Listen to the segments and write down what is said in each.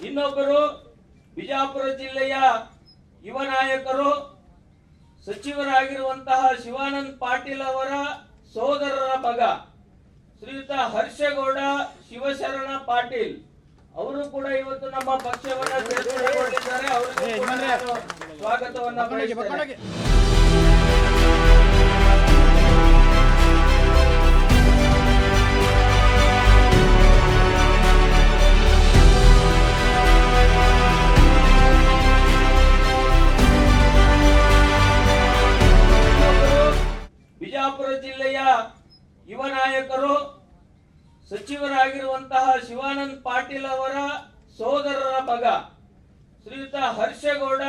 ಇನ್ನೊಬ್ಬರು ಬಿಜಾಪುರ ಜಿಲ್ಲೆಯ ಯುವ ನಾಯಕರು ಸಚಿವರಾಗಿರುವಂತಹ ಶಿವಾನಂದ ಪಾಟೀಲ್ ಅವರ ಸೋದರರ ಮಗ ಶ್ರೀಯುತ ಹರ್ಷಗೌಡ ಶಿವಶರಣ ಪಾಟೀಲ್ ಅವರು ಕೂಡ ಇವತ್ತು ನಮ್ಮ ಪಕ್ಷವನ್ನ ಸೇರ್ಪಡೆಗೊಂಡಿದ್ದಾರೆ. ಅವರಿಗೆ ಸ್ವಾಗತವನ್ನ ಬಯಸುತ್ತೇನೆ. ಬಿಜಾಪುರ ಜಿಲ್ಲೆಯ ಯುವ ನಾಯಕರು ಸಚಿವರಾಗಿರುವಂತಹ ಶಿವಾನಂದ ಪಾಟೀಲ್ ಅವರ ಸೋದರರ ಮಗ ಶ್ರೀಯುತ ಹರ್ಷಗೌಡ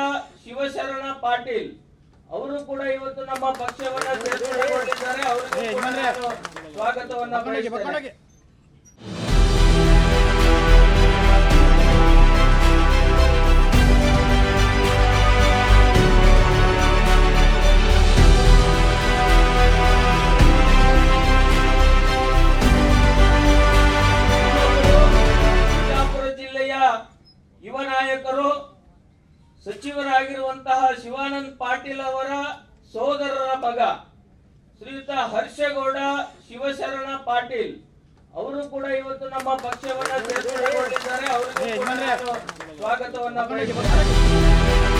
ಶಿವಶರಣ ಪಾಟೀಲ್ ಅವರು ಕೂಡ ಇವತ್ತು ನಮ್ಮ ಪಕ್ಷವನ್ನ ಸೇರ್ಪಡೆಗೊಂಡಿದ್ದಾರೆ. ಅವರಿಗೆ ಸ್ವಾಗತವನ್ನ ಬಯಸುತ್ತೇನೆ. ಯುವ ನಾಯಕರು ಸಚಿವರಾಗಿರುವಂತಹ ಶಿವಾನಂದ ಪಾಟೀಲ್ ಅವರ ಸೋದರರ ಮಗ ಶ್ರೀಯುತ ಹರ್ಷಗೌಡ ಶಿವಶರಣ ಪಾಟೀಲ್ ಅವರು ಕೂಡ ಇವತ್ತು ನಮ್ಮ ಪಕ್ಷವನ್ನ ಸೇರ್ಪಡೆಗೊಂಡಿದ್ದಾರೆ. ಅವರಿಗೆ ಸ್ವಾಗತವನ್ನ ಬಯಸುತ್ತೇನೆ.